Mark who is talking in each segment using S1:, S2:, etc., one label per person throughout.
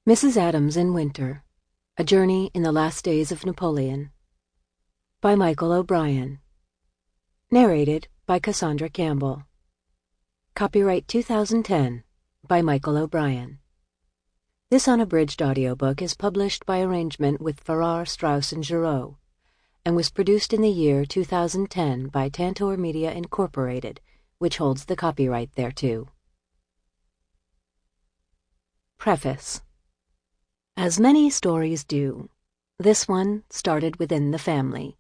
S1: Mrs. Adams in Winter, A Journey in the Last Days of Napoleon, by Michael O'Brien. Narrated by Cassandra Campbell. Copyright 2010 by Michael O'Brien. This unabridged audiobook is published by arrangement with Farrar, Straus and Giroux, and was produced in the year 2010 by Tantor Media Incorporated, which holds the copyright thereto. Preface. As many stories do, this one started within the family.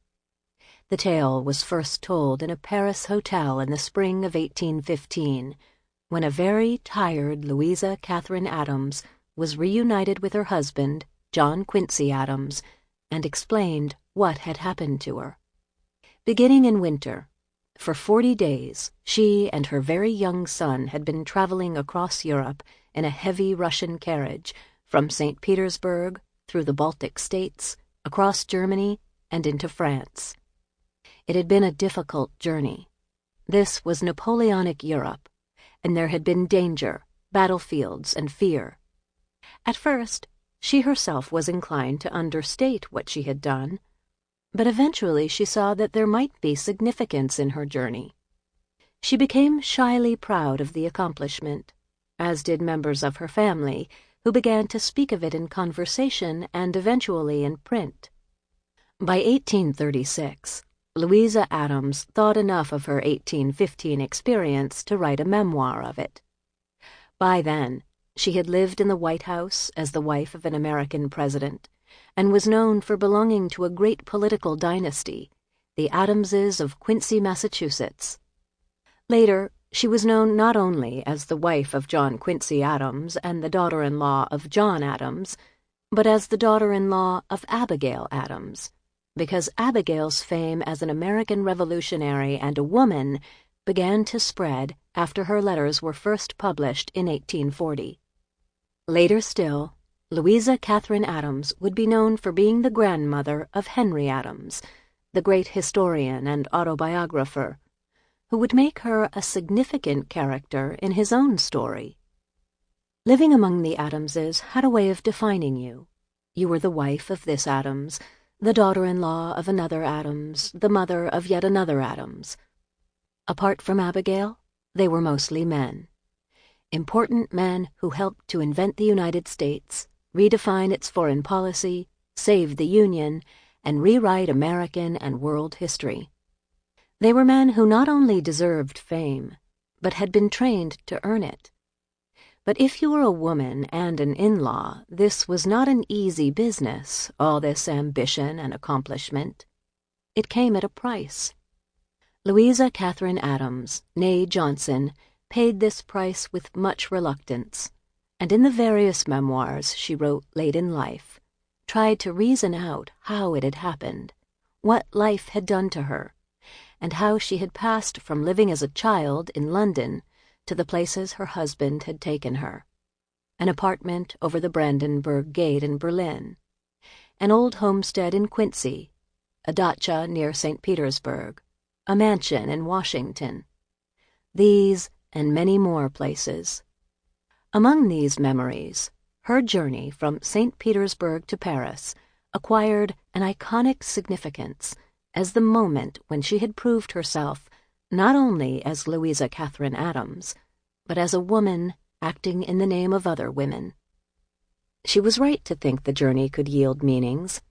S1: The tale was first told in a Paris hotel in the spring of 1815, when a very tired Louisa Catherine Adams was reunited with her husband, John Quincy Adams, and explained what had happened to her. Beginning in winter, for 40 days, she and her very young son had been traveling across Europe in a heavy Russian carriage, from St. Petersburg, through the Baltic states, across Germany, and into France. It had been a difficult journey. This was Napoleonic Europe, and there had been danger, battlefields, and fear. At first, she herself was inclined to understate what she had done, but eventually she saw that there might be significance in her journey. She became shyly proud of the accomplishment, as did members of her family, who began to speak of it in conversation and eventually in print. By 1836, Louisa Adams thought enough of her 1815 experience to write a memoir of it. By then, she had lived in the White House as the wife of an American president, and was known for belonging to a great political dynasty, the Adamses of Quincy, Massachusetts. Later, she was known not only as the wife of John Quincy Adams and the daughter-in-law of John Adams, but as the daughter-in-law of Abigail Adams, because Abigail's fame as an American revolutionary and a woman began to spread after her letters were first published in 1840. Later still, Louisa Catherine Adams would be known for being the grandmother of Henry Adams, the great historian and autobiographer, who would make her a significant character in his own story. Living among the Adamses had a way of defining you. You were the wife of this Adams, the daughter-in-law of another Adams, the mother of yet another Adams. Apart from Abigail, they were mostly men. Important men who helped to invent the United States, redefine its foreign policy, save the Union, and rewrite American and world history. They were men who not only deserved fame, but had been trained to earn it. But if you were a woman and an in-law, this was not an easy business, all this ambition and accomplishment. It came at a price. Louisa Catherine Adams, née Johnson, paid this price with much reluctance, and in the various memoirs she wrote late in life, tried to reason out how it had happened, what life had done to her, and how she had passed from living as a child in London to the places her husband had taken her: an apartment over the Brandenburg Gate in Berlin, an old homestead in Quincy, a dacha near St. Petersburg, a mansion in Washington. These and many more places. Among these memories, her journey from St. Petersburg to Paris acquired an iconic significance as the moment when she had proved herself not only as Louisa Catherine Adams, but as a woman acting in the name of other women. She was right to think the journey could yield meanings,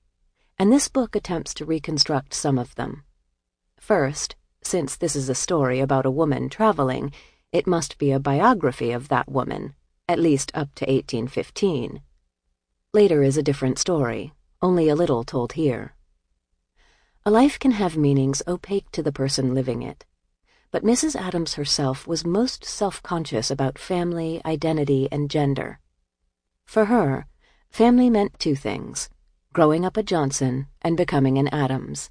S1: and this book attempts to reconstruct some of them. First, since this is a story about a woman traveling, it must be a biography of that woman, at least up to 1815. Later is a different story, only a little told here. A life can have meanings opaque to the person living it, but Mrs. Adams herself was most self-conscious about family, identity, and gender. For her, family meant two things: growing up a Johnson and becoming an Adams.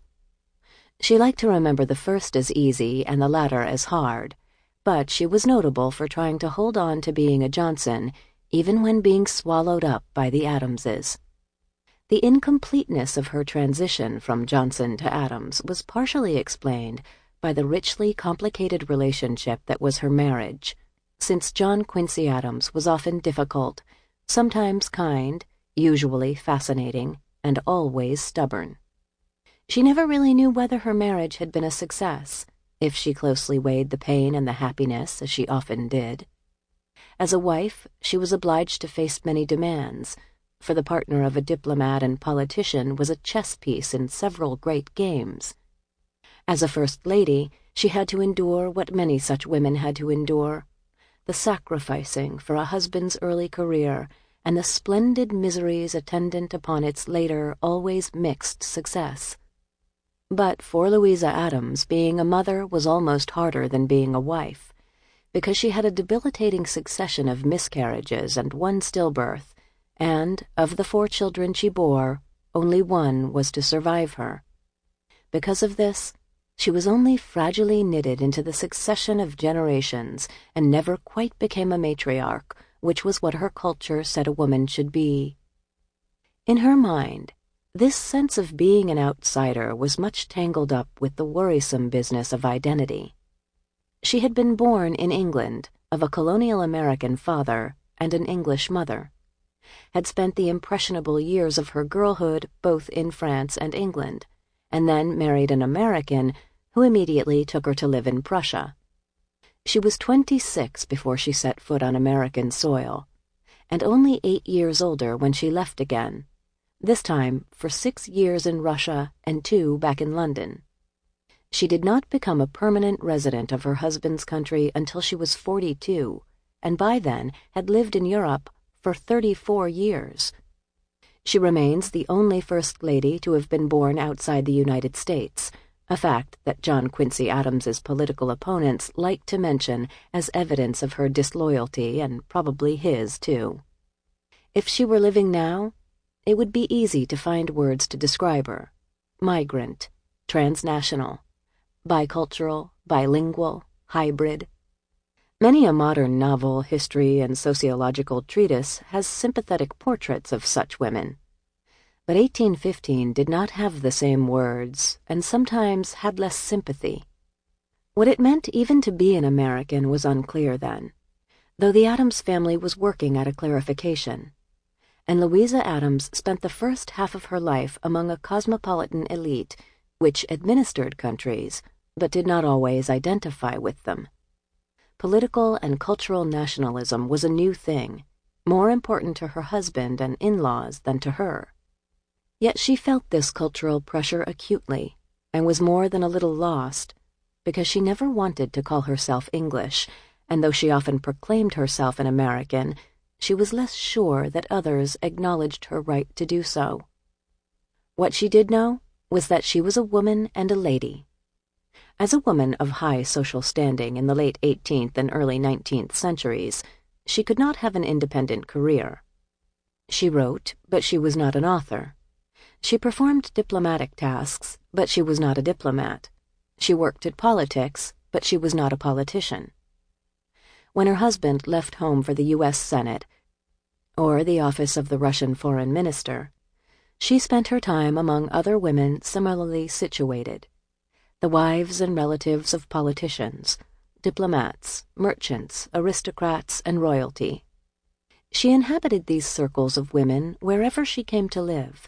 S1: She liked to remember the first as easy and the latter as hard, but she was notable for trying to hold on to being a Johnson even when being swallowed up by the Adamses. The incompleteness of her transition from Johnson to Adams was partially explained by the richly complicated relationship that was her marriage, since John Quincy Adams was often difficult, sometimes kind, usually fascinating, and always stubborn. She never really knew whether her marriage had been a success, if she closely weighed the pain and the happiness, as she often did. As a wife, she was obliged to face many demands, for the partner of a diplomat and politician was a chess piece in several great games. As a First Lady, she had to endure what many such women had to endure, the sacrificing for a husband's early career and the splendid miseries attendant upon its later, always mixed success. But for Louisa Adams, being a mother was almost harder than being a wife, because she had a debilitating succession of miscarriages and one stillbirth, and, of the 4 children she bore, only one was to survive her. Because of this, she was only fragilely knitted into the succession of generations and never quite became a matriarch, which was what her culture said a woman should be. In her mind, this sense of being an outsider was much tangled up with the worrisome business of identity. She had been born in England, of a colonial American father and an English mother, had spent the impressionable years of her girlhood both in France and England, and then married an American who immediately took her to live in Prussia. She was 26 before she set foot on American soil, and only 8 years older when she left again, this time for 6 years in Russia and 2 back in London. She did not become a permanent resident of her husband's country until she was 42, and by then had lived in Europe for 34 years. She remains the only First Lady to have been born outside the United States, a fact that John Quincy Adams's political opponents like to mention as evidence of her disloyalty, and probably his, too. If she were living now, it would be easy to find words to describe her: migrant, transnational, bicultural, bilingual, hybrid. Many a modern novel, history, and sociological treatise has sympathetic portraits of such women. But 1815 did not have the same words, and sometimes had less sympathy. What it meant even to be an American was unclear then, though the Adams family was working at a clarification. And Louisa Adams spent the first half of her life among a cosmopolitan elite which administered countries, but did not always identify with them. Political and cultural nationalism was a new thing, more important to her husband and in-laws than to her. Yet she felt this cultural pressure acutely, and was more than a little lost, because she never wanted to call herself English, and though she often proclaimed herself an American, she was less sure that others acknowledged her right to do so. What she did know was that she was a woman and a lady. As a woman of high social standing in the late 18th and early 19th centuries, she could not have an independent career. She wrote, but she was not an author. She performed diplomatic tasks, but she was not a diplomat. She worked at politics, but she was not a politician. When her husband left home for the U.S. Senate, or the office of the Russian foreign minister, she spent her time among other women similarly situated, the wives and relatives of politicians, diplomats, merchants, aristocrats, and royalty. She inhabited these circles of women wherever she came to live.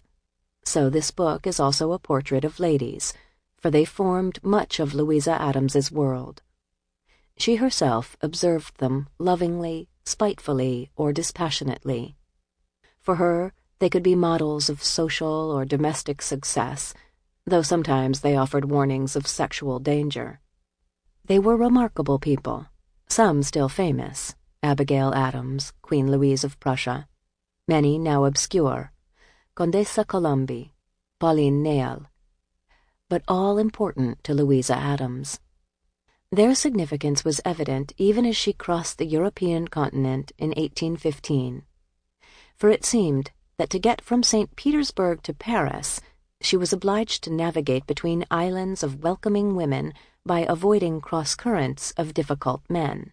S1: So this book is also a portrait of ladies, for they formed much of Louisa Adams's world. She herself observed them lovingly, spitefully, or dispassionately. For her, they could be models of social or domestic success, though sometimes they offered warnings of sexual danger. They were remarkable people, some still famous: Abigail Adams, Queen Louise of Prussia; many now obscure: Condessa Colombi, Pauline Néel, but all important to Louisa Adams. Their significance was evident even as she crossed the European continent in 1815, for it seemed that to get from St. Petersburg to Paris, she was obliged to navigate between islands of welcoming women by avoiding cross-currents of difficult men.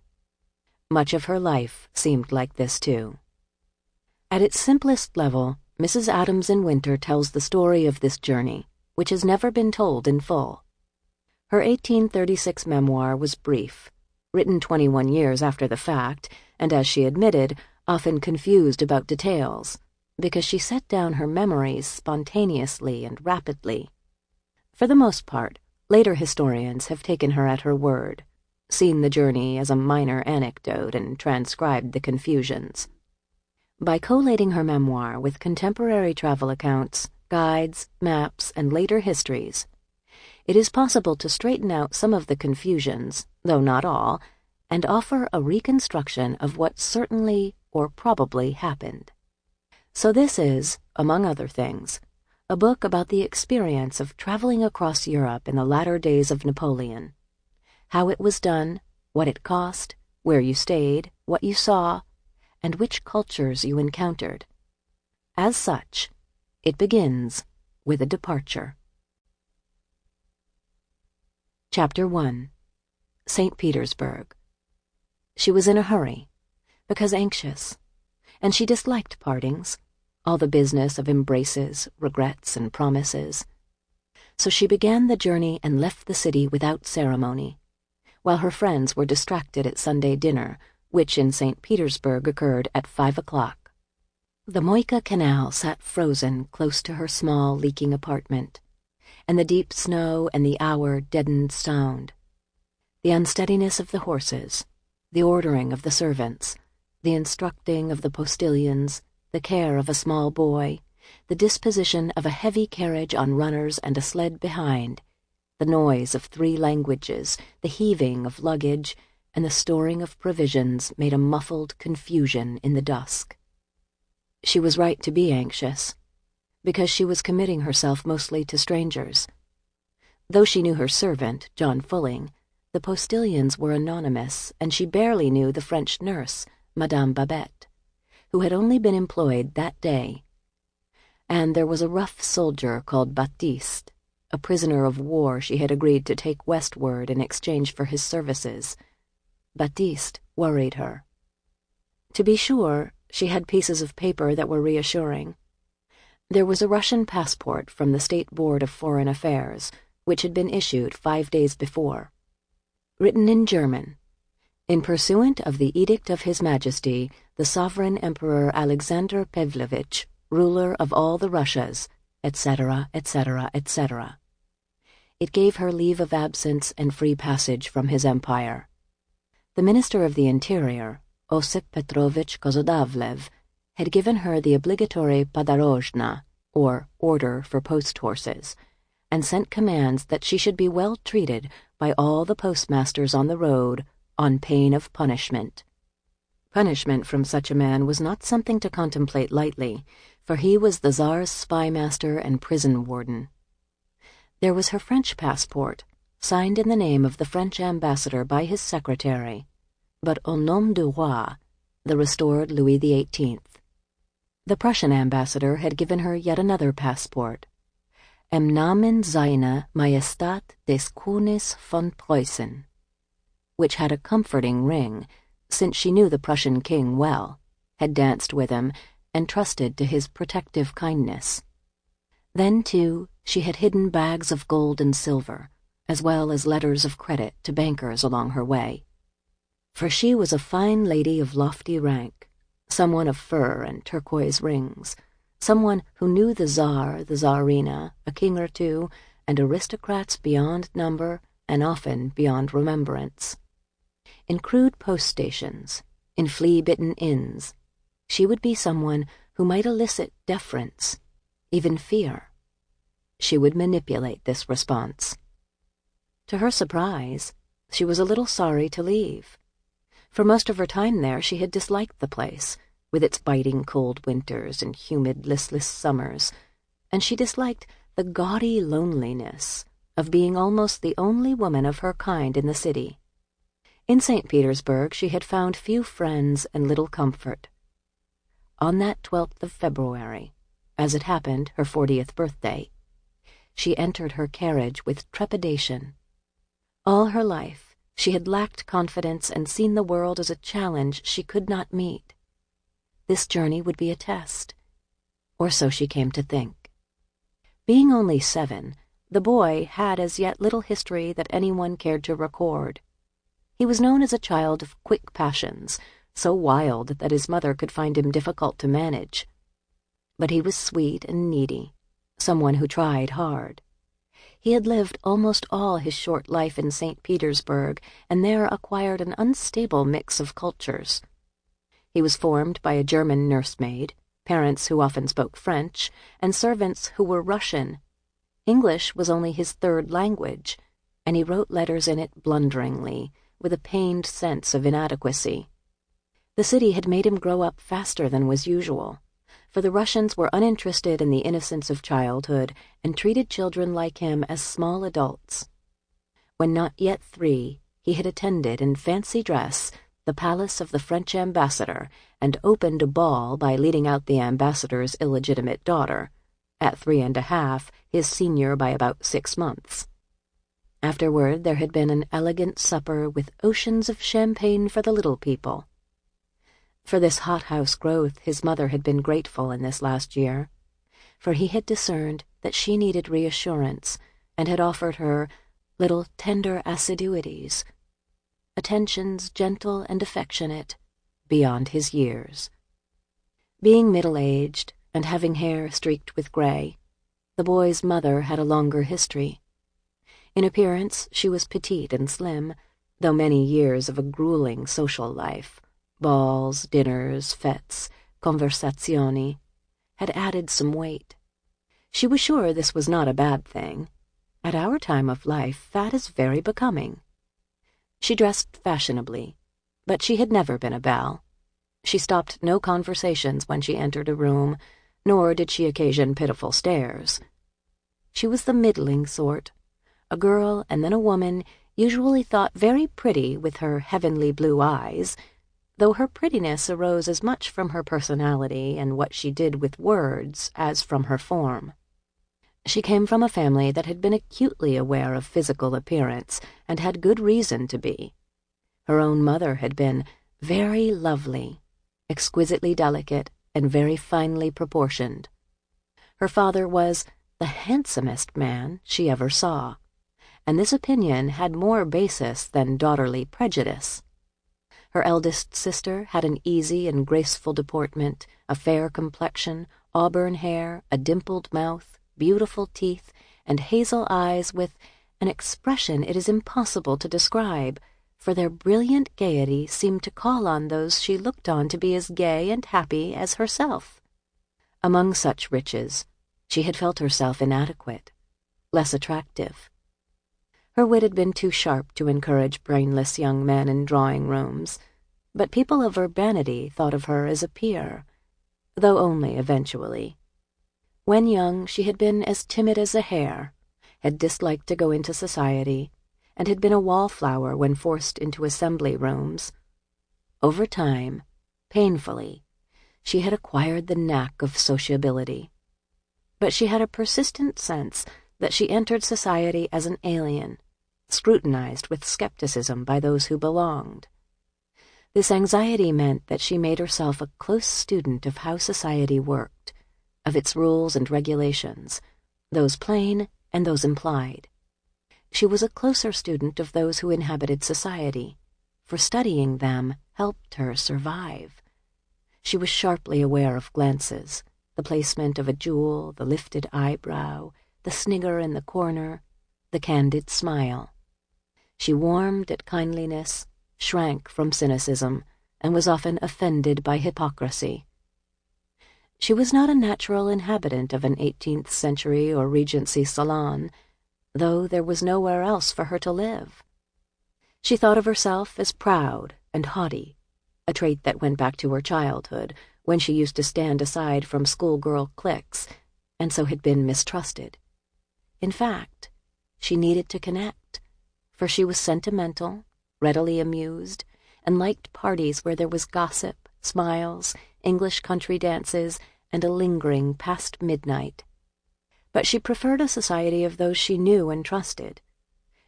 S1: Much of her life seemed like this, too. At its simplest level, Mrs. Adams in Winter tells the story of this journey, which has never been told in full. Her 1836 memoir was brief, written 21 years after the fact, and as she admitted, often confused about details, because she set down her memories spontaneously and rapidly. For the most part, later historians have taken her at her word, seen the journey as a minor anecdote and transcribed the confusions. By collating her memoir with contemporary travel accounts, guides, maps, and later histories, it is possible to straighten out some of the confusions, though not all, and offer a reconstruction of what certainly or probably happened. So this is, among other things, a book about the experience of traveling across Europe in the latter days of Napoleon, how it was done, what it cost, where you stayed, what you saw, and which cultures you encountered. As such, it begins with a departure. Chapter 1. St. Petersburg. She was in a hurry, because anxious, and she disliked partings, all the business of embraces, regrets, and promises. So she began the journey and left the city without ceremony, while her friends were distracted at Sunday dinner, which in St. Petersburg occurred at 5 o'clock. The Moika Canal sat frozen close to her small, leaking apartment, and the deep snow and the hour deadened sound. The unsteadiness of the horses, the ordering of the servants, the instructing of the postilions, the care of a small boy, the disposition of a heavy carriage on runners and a sled behind, the noise of 3 languages, the heaving of luggage, and the storing of provisions made a muffled confusion in the dusk. She was right to be anxious, because she was committing herself mostly to strangers. Though she knew her servant, John Fulling, the postilions were anonymous, and she barely knew the French nurse, Madame Babette, who had only been employed that day. And there was a rough soldier called Baptiste, a prisoner of war she had agreed to take westward in exchange for his services. Baptiste worried her. To be sure, she had pieces of paper that were reassuring. There was a Russian passport from the State Board of Foreign Affairs, which had been issued 5 days before. Written in German, in pursuant of the Edict of His Majesty, the Sovereign Emperor Alexander Pavlovich, ruler of all the Russias, etc., etc., etc. It gave her leave of absence and free passage from his empire. The Minister of the Interior, Osip Petrovich Kozodavlev, had given her the obligatory podorozhna, or order for post horses, and sent commands that she should be well treated by all the postmasters on the road on pain of punishment. Punishment from such a man was not something to contemplate lightly, for he was the Tsar's spymaster and prison warden. There was her French passport, signed in the name of the French ambassador by his secretary, but au nom du roi, the restored Louis XVIII. The Prussian ambassador had given her yet another passport, Im Namen seiner Majestat des Königs von Preußen, which had a comforting ring, since she knew the Prussian king well, had danced with him, and trusted to his protective kindness. Then, too, she had hidden bags of gold and silver, as well as letters of credit to bankers along her way. For she was a fine lady of lofty rank, someone of fur and turquoise rings, someone who knew the Tsar, the Tsarina, a king or two, and aristocrats beyond number and often beyond remembrance. In crude post stations, in flea-bitten inns, she would be someone who might elicit deference, even fear. She would manipulate this response. To her surprise, she was a little sorry to leave. For most of her time there she had disliked the place, with its biting cold winters and humid, listless summers, and she disliked the gaudy loneliness of being almost the only woman of her kind in the city. In St. Petersburg she had found few friends and little comfort. On that 12th of February, as it happened her 40th birthday, she entered her carriage with trepidation. All her life she had lacked confidence and seen the world as a challenge she could not meet. This journey would be a test, or so she came to think. Being only 7, the boy had as yet little history that anyone cared to record. He was known as a child of quick passions, so wild that his mother could find him difficult to manage. But he was sweet and needy, someone who tried hard. He had lived almost all his short life in St. Petersburg, and there acquired an unstable mix of cultures. He was formed by a German nursemaid, parents who often spoke French, and servants who were Russian. English was only his third language, and he wrote letters in it blunderingly, with a pained sense of inadequacy. The city had made him grow up faster than was usual, for the Russians were uninterested in the innocence of childhood and treated children like him as small adults. When not yet 3, he had attended in fancy dress the palace of the French ambassador and opened a ball by leading out the ambassador's illegitimate daughter, at 3 1/2, his senior by about 6 months. Afterward there had been an elegant supper with oceans of champagne for the little people. For this hothouse growth his mother had been grateful in this last year, for he had discerned that she needed reassurance and had offered her little tender assiduities, attentions gentle and affectionate, beyond his years. Being middle-aged and having hair streaked with gray, the boy's mother had a longer history. In appearance she was petite and slim, though many years of a grueling social life, balls, dinners, fêtes, conversazioni, had added some weight. She was sure this was not a bad thing. At our time of life, fat is very becoming. She dressed fashionably, but she had never been a belle. She stopped no conversations when she entered a room, nor did she occasion pitiful stares. She was the middling sort, a girl and then a woman usually thought very pretty with her heavenly blue eyes, though her prettiness arose as much from her personality and what she did with words as from her form. She came from a family that had been acutely aware of physical appearance and had good reason to be. Her own mother had been very lovely, exquisitely delicate, and very finely proportioned. Her father was the handsomest man she ever saw, and this opinion had more basis than daughterly prejudice. Her eldest sister had an easy and graceful deportment, a fair complexion, auburn hair, a dimpled mouth, beautiful teeth, and hazel eyes with an expression it is impossible to describe, for their brilliant gaiety seemed to call on those she looked on to be as gay and happy as herself. Among such riches, she had felt herself inadequate, less attractive. Her wit had been too sharp to encourage brainless young men in drawing-rooms, but people of urbanity thought of her as a peer, though only eventually. When young, she had been as timid as a hare, had disliked to go into society, and had been a wallflower when forced into assembly rooms. Over time, painfully, she had acquired the knack of sociability. But she had a persistent sense that she entered society as an alien, scrutinized with skepticism by those who belonged. This anxiety meant that she made herself a close student of how society worked, of its rules and regulations, those plain and those implied. She was a closer student of those who inhabited society, for studying them helped her survive. She was sharply aware of glances, the placement of a jewel, the lifted eyebrow, the snigger in the corner, the candid smile. She warmed at kindliness, shrank from cynicism, and was often offended by hypocrisy. She was not a natural inhabitant of an 18th century or Regency salon, though there was nowhere else for her to live. She thought of herself as proud and haughty, a trait that went back to her childhood, when she used to stand aside from schoolgirl cliques, and so had been mistrusted. In fact, she needed to connect, for she was sentimental, readily amused, and liked parties where there was gossip, smiles, English country dances, and a lingering past midnight. But she preferred a society of those she knew and trusted.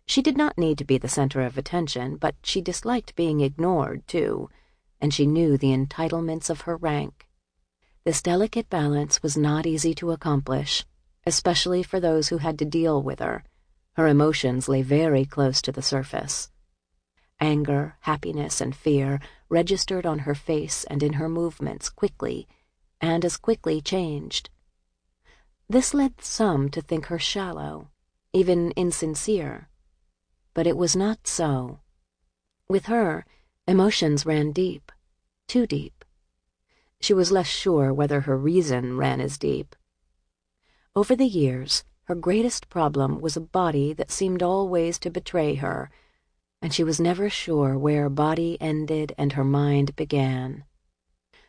S1: She did not need to be the center of attention, but she disliked being ignored, too, and she knew the entitlements of her rank. This delicate balance was not easy to accomplish, especially for those who had to deal with her. Her emotions lay very close to the surface. Anger, happiness, and fear registered on her face and in her movements quickly, and as quickly changed. This led some to think her shallow, even insincere. But it was not so. With her, emotions ran deep, too deep. She was less sure whether her reason ran as deep. Over the years, her greatest problem was a body that seemed always to betray her, and she was never sure where body ended and her mind began.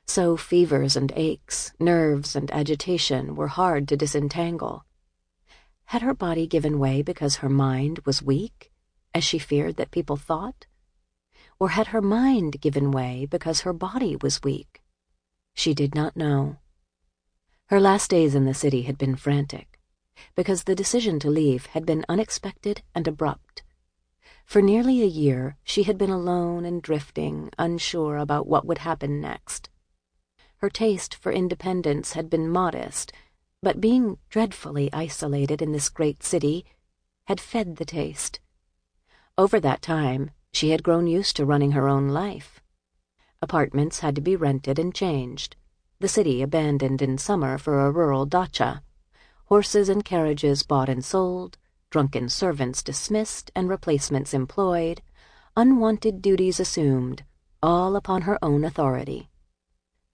S1: So fevers and aches, nerves and agitation were hard to disentangle. Had her body given way because her mind was weak, as she feared that people thought? Or had her mind given way because her body was weak? She did not know. Her last days in the city had been frantic, because the decision to leave had been unexpected and abrupt. For nearly a year she had been alone and drifting, unsure about what would happen next. Her taste for independence had been modest, but being dreadfully isolated in this great city had fed the taste. Over that time, she had grown used to running her own life. Apartments had to be rented and changed, the city abandoned in summer for a rural dacha, horses and carriages bought and sold, drunken servants dismissed and replacements employed, unwanted duties assumed, all upon her own authority.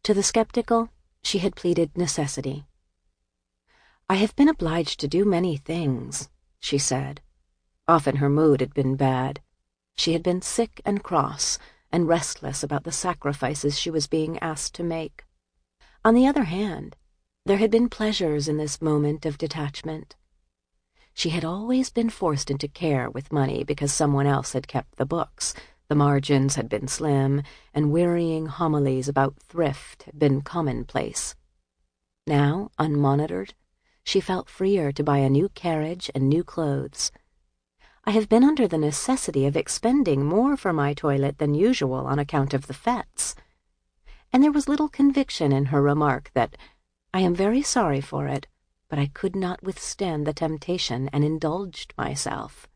S1: To the skeptical, she had pleaded necessity. "I have been obliged to do many things," she said. Often her mood had been bad. She had been sick and cross, and restless about the sacrifices she was being asked to make. On the other hand, there had been pleasures in this moment of detachment. She had always been forced into care with money because someone else had kept the books. The margins had been slim, and wearying homilies about thrift had been commonplace. Now, unmonitored, she felt freer to buy a new carriage and new clothes. "I have been under the necessity of expending more for my toilet than usual on account of the fêtes." And there was little conviction in her remark that, "I am very sorry for it, but I could not withstand the temptation and indulged myself."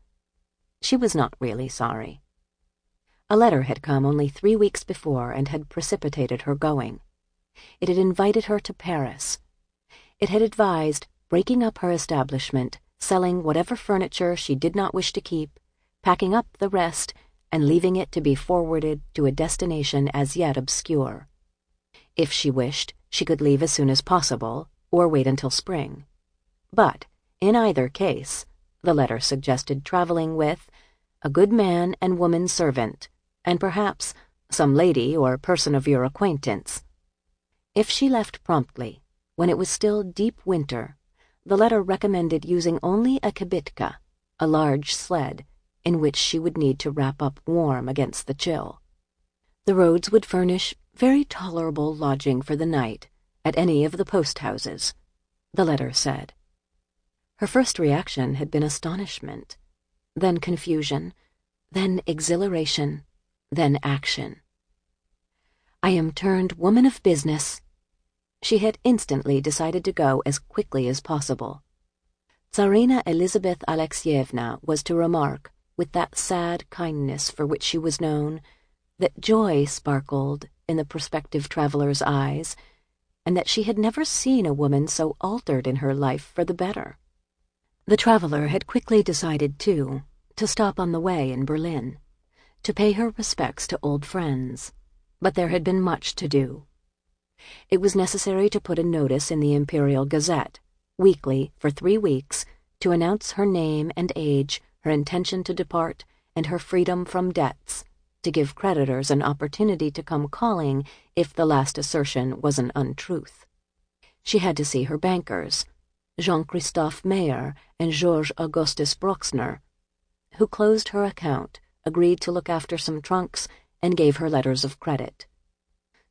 S1: She was not really sorry. A letter had come only 3 weeks before and had precipitated her going. It had invited her to Paris. It had advised breaking up her establishment, selling whatever furniture she did not wish to keep, packing up the rest, and leaving it to be forwarded to a destination as yet obscure. If she wished, she could leave as soon as possible, or wait until spring. But, in either case, the letter suggested traveling with a good man and woman servant, and perhaps some lady or person of your acquaintance. If she left promptly, when it was still deep winter, the letter recommended using only a kibitka, a large sled, in which she would need to wrap up warm against the chill. The roads would furnish very tolerable lodging for the night at any of the post-houses, the letter said. Her first reaction had been astonishment, then confusion, then exhilaration, then action. "I am turned woman of business." She had instantly decided to go as quickly as possible. Tsarina Elizabeth Alexievna was to remark, with that sad kindness for which she was known, that joy sparkled in the prospective traveler's eyes, and that she had never seen a woman so altered in her life for the better. The traveler had quickly decided, too, to stop on the way in Berlin, to pay her respects to old friends, but there had been much to do. It was necessary to put a notice in the Imperial Gazette, weekly for 3 weeks, to announce her name and age, her intention to depart, and her freedom from debts, to give creditors an opportunity to come calling if the last assertion was an untruth. She had to see her bankers, Jean-Christophe Mayer and Georges Augustus Bruxner, who closed her account, agreed to look after some trunks, and gave her letters of credit.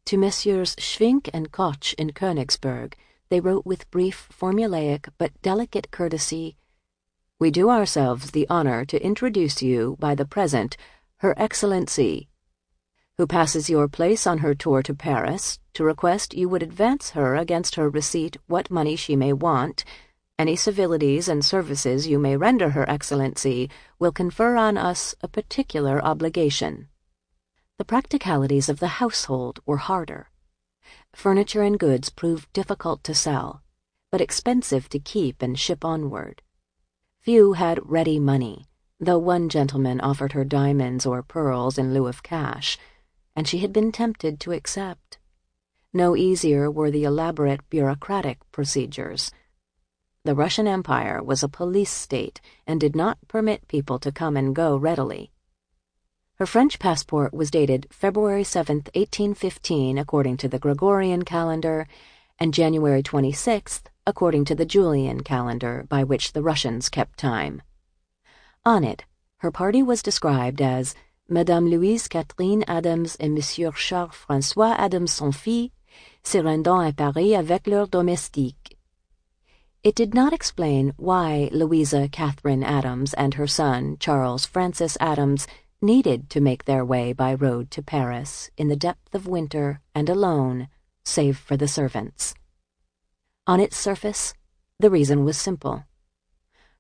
S1: To Messrs. Schwink and Koch in Königsberg, they wrote with brief, formulaic, but delicate courtesy, "We do ourselves the honor to introduce you by the present Her Excellency, who passes your place on her tour to Paris, to request you would advance her against her receipt what money she may want, Any civilities and services you may render Her Excellency will confer on us a particular obligation." The practicalities of the household were harder. Furniture and goods proved difficult to sell, but expensive to keep and ship onward. Few had ready money, though one gentleman offered her diamonds or pearls in lieu of cash, and she had been tempted to accept. No easier were the elaborate bureaucratic procedures. The Russian Empire was a police state and did not permit people to come and go readily. Her French passport was dated February 7, 1815, according to the Gregorian calendar, and January 26th, according to the Julian calendar, by which the Russians kept time. On it, her party was described as Madame Louisa Catherine Adams et Monsieur Charles François Adams son fils, se rendant à Paris avec leurs domestiques. It did not explain why Louisa Catherine Adams and her son, Charles Francis Adams, needed to make their way by road to Paris in the depth of winter and alone, save for the servants. On its surface, the reason was simple.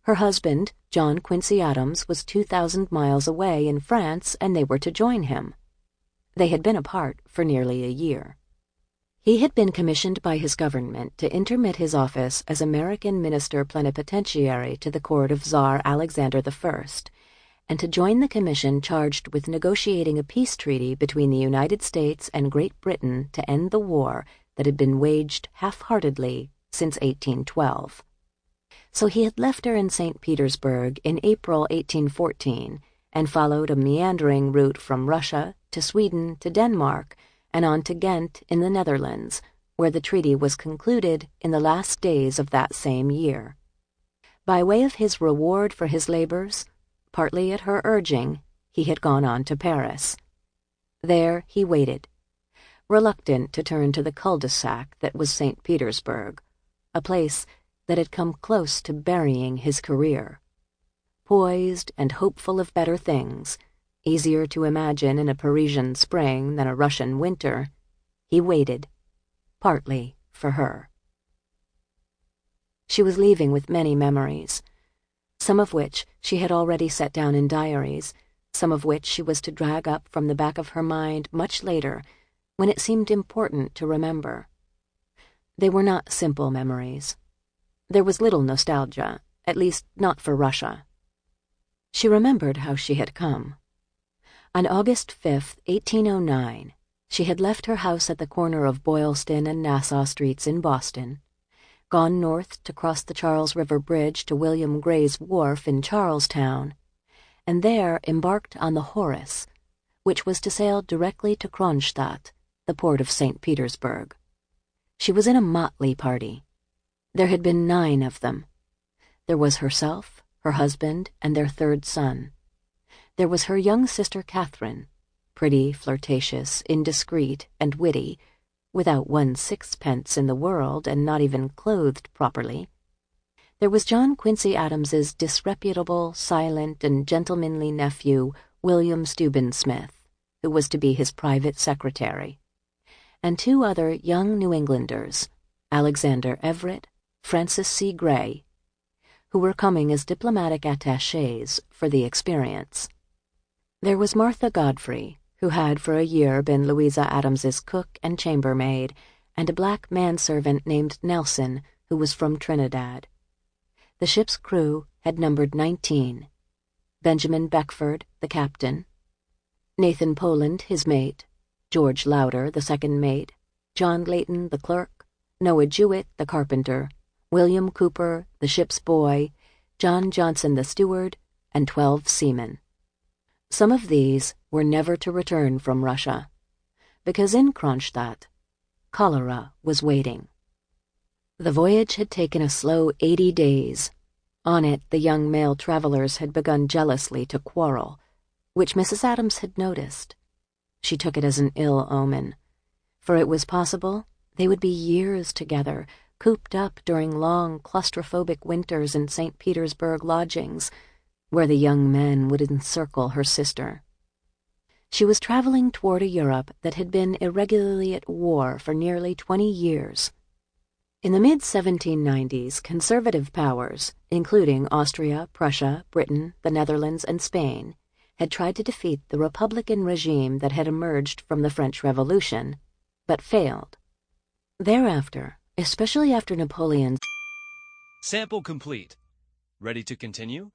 S1: Her husband, John Quincy Adams, was 2,000 miles away in France, and they were to join him. They had been apart for nearly a year. He had been commissioned by his government to intermit his office as American Minister Plenipotentiary to the court of Tsar Alexander I, and to join the commission charged with negotiating a peace treaty between the United States and Great Britain to end the war that had been waged half-heartedly since 1812. So he had left her in St. Petersburg in April 1814 and followed a meandering route from Russia to Sweden to Denmark and on to Ghent in the Netherlands, where the treaty was concluded in the last days of that same year. By way of his reward for his labors, partly at her urging, he had gone on to Paris. There he waited, reluctant to turn to the cul-de-sac that was St. Petersburg, a place that had come close to burying his career. Poised and hopeful of better things, easier to imagine in a Parisian spring than a Russian winter, he waited, partly for her. She was leaving with many memories, some of which she had already set down in diaries, some of which she was to drag up from the back of her mind much later, when it seemed important to remember. They were not simple memories. There was little nostalgia, at least not for Russia. She remembered how she had come. On August 5, 1809, she had left her house at the corner of Boylston and Nassau Streets in Boston, gone north to cross the Charles River Bridge to William Gray's Wharf in Charlestown, and there embarked on the Horace, which was to sail directly to Kronstadt, the port of St. Petersburg. She was in a motley party. There had been 9 of them. There was herself, her husband, and their 3rd son. There was her young sister Catherine, pretty, flirtatious, indiscreet, and witty, without 1 sixpence in the world and not even clothed properly. There was John Quincy Adams's disreputable, silent, and gentlemanly nephew, William Steuben Smith, who was to be his private secretary, and 2 other young New Englanders, Alexander Everett, Francis C. Gray, who were coming as diplomatic attachés for the experience. There was Martha Godfrey, who had for a year been Louisa Adams's cook and chambermaid, and a black manservant named Nelson, who was from Trinidad. The ship's crew had numbered 19. Benjamin Beckford, the captain, Nathan Poland, his mate, George Lauder, the second mate, John Layton, the clerk, Noah Jewett, the carpenter, William Cooper, the ship's boy, John Johnson, the steward, and 12 seamen. Some of these were never to return from Russia, because in Kronstadt, cholera was waiting. The voyage had taken a slow 80 days. On it, the young male travelers had begun jealously to quarrel, which Mrs. Adams had noticed. She took it as an ill omen, for it was possible they would be years together, cooped up during long, claustrophobic winters in St. Petersburg lodgings, where the young men would encircle her sister. She was traveling toward a Europe that had been irregularly at war for nearly 20 years. In the mid-1790s, conservative powers, including Austria, Prussia, Britain, the Netherlands, and Spain, had tried to defeat the Republican regime that had emerged from the French Revolution, but failed. Thereafter, especially after Napoleon's
S2: Sample complete. Ready to continue?